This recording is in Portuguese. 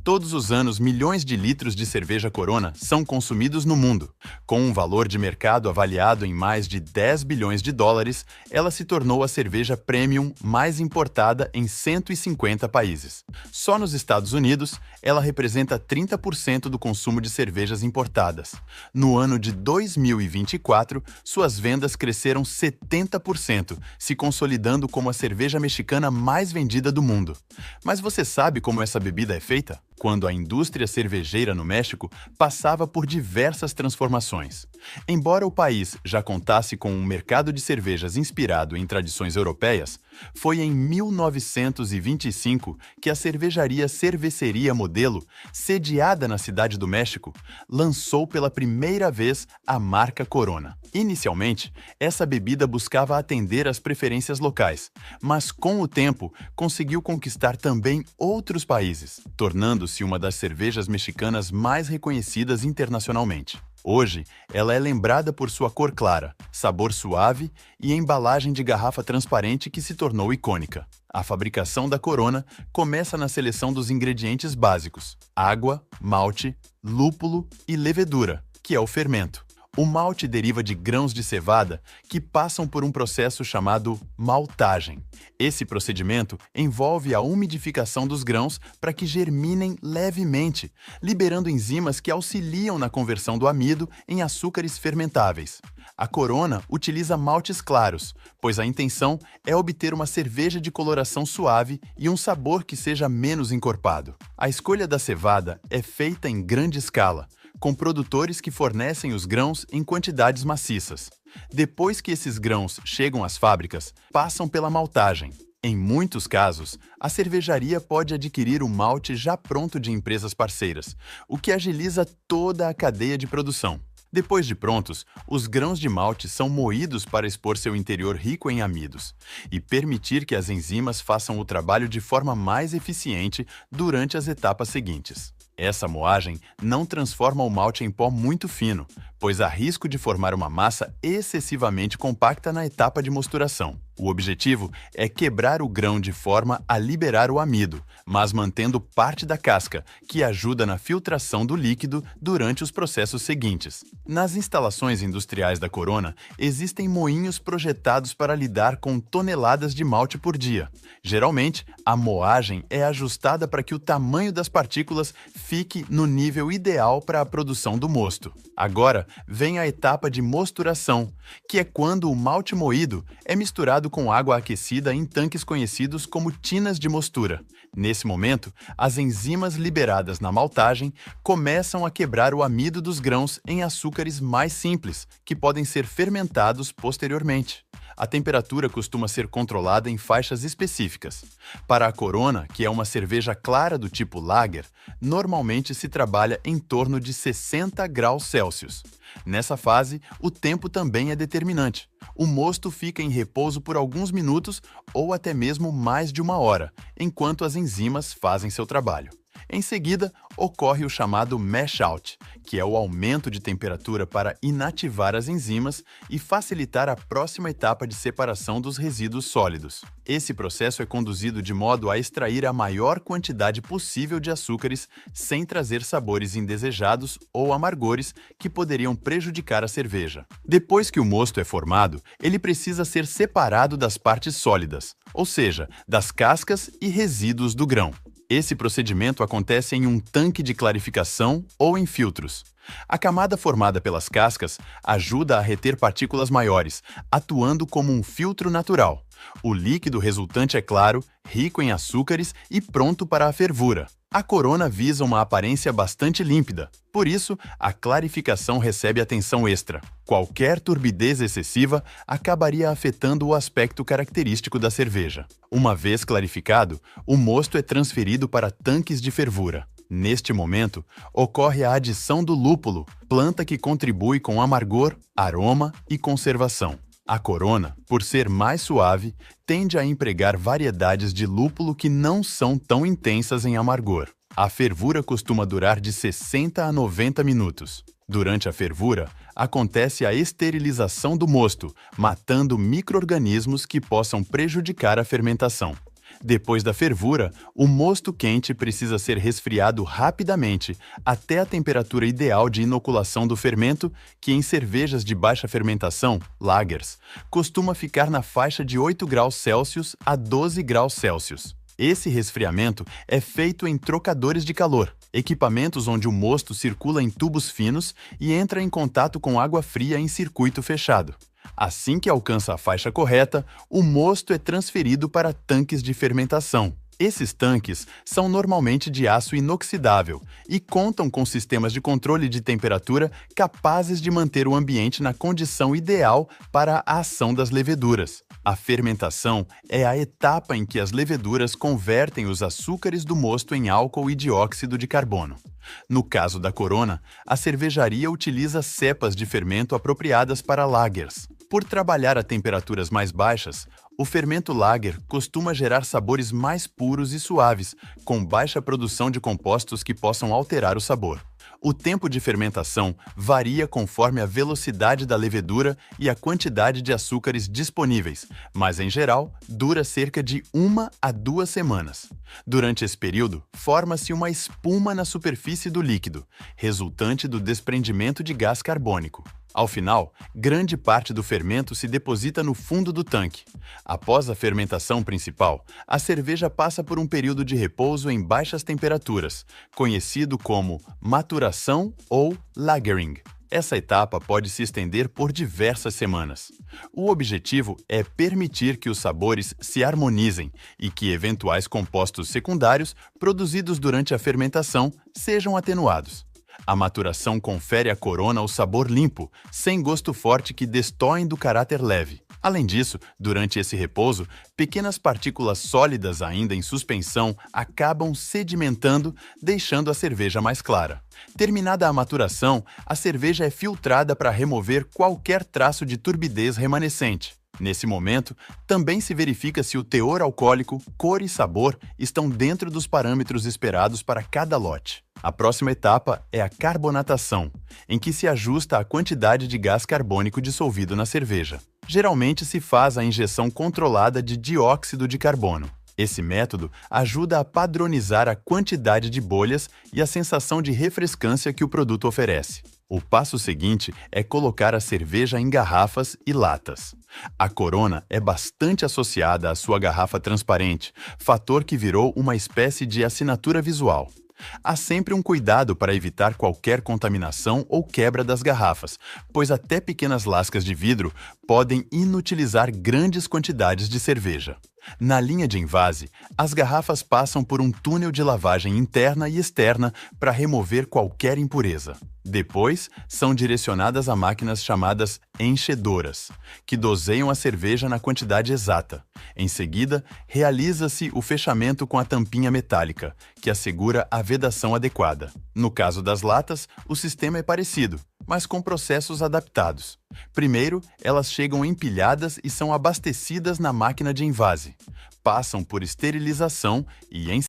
Todos os anos, milhões de litros de cerveja Corona são consumidos no mundo. Com um valor de mercado avaliado em mais de 10 bilhões de dólares, ela se tornou a cerveja premium mais importada em 150 países. Só nos Estados Unidos, ela representa 30% do consumo de cervejas importadas. No ano de 2024, suas vendas cresceram 70%, se consolidando como a cerveja mexicana mais vendida do mundo. Mas você sabe como essa bebida é feita? Quando a indústria cervejeira no México passava por diversas transformações. Embora o país já contasse com um mercado de cervejas inspirado em tradições europeias, foi em 1925 que a cervejaria Cervecería Modelo, sediada na Cidade do México, lançou pela primeira vez a marca Corona. Inicialmente, essa bebida buscava atender às preferências locais, mas com o tempo conseguiu conquistar também outros países, tornando-se uma das cervejas mexicanas mais reconhecidas internacionalmente. Hoje, ela é lembrada por sua cor clara, sabor suave e embalagem de garrafa transparente que se tornou icônica. A fabricação da Corona começa na seleção dos ingredientes básicos: água, malte, lúpulo e levedura, que é o fermento. O malte deriva de grãos de cevada que passam por um processo chamado maltagem. Esse procedimento envolve a umidificação dos grãos para que germinem levemente, liberando enzimas que auxiliam na conversão do amido em açúcares fermentáveis. A Corona utiliza maltes claros, pois a intenção é obter uma cerveja de coloração suave e um sabor que seja menos encorpado. A escolha da cevada é feita em grande escala, com produtores que fornecem os grãos em quantidades maciças. Depois que esses grãos chegam às fábricas, passam pela maltagem. Em muitos casos, a cervejaria pode adquirir o malte já pronto de empresas parceiras, o que agiliza toda a cadeia de produção. Depois de prontos, os grãos de malte são moídos para expor seu interior rico em amidos e permitir que as enzimas façam o trabalho de forma mais eficiente durante as etapas seguintes. Essa moagem não transforma o malte em pó muito fino, pois há risco de formar uma massa excessivamente compacta na etapa de mosturação. O objetivo é quebrar o grão de forma a liberar o amido, mas mantendo parte da casca, que ajuda na filtração do líquido durante os processos seguintes. Nas instalações industriais da Corona, existem moinhos projetados para lidar com toneladas de malte por dia. Geralmente, a moagem é ajustada para que o tamanho das partículas fique no nível ideal para a produção do mosto. Agora, vem a etapa de mosturação, que é quando o malte moído é misturado com água aquecida em tanques conhecidos como tinas de mostura. Nesse momento, as enzimas liberadas na maltagem começam a quebrar o amido dos grãos em açúcares mais simples, que podem ser fermentados posteriormente. A temperatura costuma ser controlada em faixas específicas. Para a Corona, que é uma cerveja clara do tipo lager, normalmente se trabalha em torno de 60 graus Celsius. Nessa fase, o tempo também é determinante. O mosto fica em repouso por alguns minutos ou até mesmo mais de uma hora, enquanto as enzimas fazem seu trabalho. Em seguida, ocorre o chamado mash out, que é o aumento de temperatura para inativar as enzimas e facilitar a próxima etapa de separação dos resíduos sólidos. Esse processo é conduzido de modo a extrair a maior quantidade possível de açúcares sem trazer sabores indesejados ou amargores que poderiam prejudicar a cerveja. Depois que o mosto é formado, ele precisa ser separado das partes sólidas, ou seja, das cascas e resíduos do grão. Esse procedimento acontece em um tanque de clarificação ou em filtros. A camada formada pelas cascas ajuda a reter partículas maiores, atuando como um filtro natural. O líquido resultante é claro, rico em açúcares e pronto para a fervura. A Corona visa uma aparência bastante límpida, por isso, a clarificação recebe atenção extra. Qualquer turbidez excessiva acabaria afetando o aspecto característico da cerveja. Uma vez clarificado, o mosto é transferido para tanques de fervura. Neste momento, ocorre a adição do lúpulo, planta que contribui com amargor, aroma e conservação. A Corona, por ser mais suave, tende a empregar variedades de lúpulo que não são tão intensas em amargor. A fervura costuma durar de 60 a 90 minutos. Durante a fervura, acontece a esterilização do mosto, matando micro-organismos que possam prejudicar a fermentação. Depois da fervura, o mosto quente precisa ser resfriado rapidamente até a temperatura ideal de inoculação do fermento, que em cervejas de baixa fermentação, lagers, costuma ficar na faixa de 8 graus Celsius a 12 graus Celsius. Esse resfriamento é feito em trocadores de calor, equipamentos onde o mosto circula em tubos finos e entra em contato com água fria em circuito fechado. Assim que alcança a faixa correta, o mosto é transferido para tanques de fermentação. Esses tanques são normalmente de aço inoxidável e contam com sistemas de controle de temperatura capazes de manter o ambiente na condição ideal para a ação das leveduras. A fermentação é a etapa em que as leveduras convertem os açúcares do mosto em álcool e dióxido de carbono. No caso da Corona, a cervejaria utiliza cepas de fermento apropriadas para lagers. Por trabalhar a temperaturas mais baixas, o fermento lager costuma gerar sabores mais puros e suaves, com baixa produção de compostos que possam alterar o sabor. O tempo de fermentação varia conforme a velocidade da levedura e a quantidade de açúcares disponíveis, mas, em geral, dura cerca de 1 a 2 semanas. Durante esse período, forma-se uma espuma na superfície do líquido, resultante do desprendimento de gás carbônico. Ao final, grande parte do fermento se deposita no fundo do tanque. Após a fermentação principal, a cerveja passa por um período de repouso em baixas temperaturas, conhecido como maturação ou lagering. Essa etapa pode se estender por diversas semanas. O objetivo é permitir que os sabores se harmonizem e que eventuais compostos secundários produzidos durante a fermentação sejam atenuados. A maturação confere à Corona o sabor limpo, sem gosto forte que destoem do caráter leve. Além disso, durante esse repouso, pequenas partículas sólidas ainda em suspensão acabam sedimentando, deixando a cerveja mais clara. Terminada a maturação, a cerveja é filtrada para remover qualquer traço de turbidez remanescente. Nesse momento, também se verifica se o teor alcoólico, cor e sabor estão dentro dos parâmetros esperados para cada lote. A próxima etapa é a carbonatação, em que se ajusta a quantidade de gás carbônico dissolvido na cerveja. Geralmente se faz a injeção controlada de dióxido de carbono. Esse método ajuda a padronizar a quantidade de bolhas e a sensação de refrescância que o produto oferece. O passo seguinte é colocar a cerveja em garrafas e latas. A Corona é bastante associada à sua garrafa transparente, fator que virou uma espécie de assinatura visual. Há sempre um cuidado para evitar qualquer contaminação ou quebra das garrafas, pois até pequenas lascas de vidro podem inutilizar grandes quantidades de cerveja. Na linha de envase, as garrafas passam por um túnel de lavagem interna e externa para remover qualquer impureza. Depois, são direcionadas a máquinas chamadas enchedoras, que doseiam a cerveja na quantidade exata. Em seguida, realiza-se o fechamento com a tampinha metálica, que assegura a vedação adequada. No caso das latas, o sistema é parecido, mas com processos adaptados. Primeiro, elas chegam empilhadas e são abastecidas na máquina de envase. Passam por esterilização e, em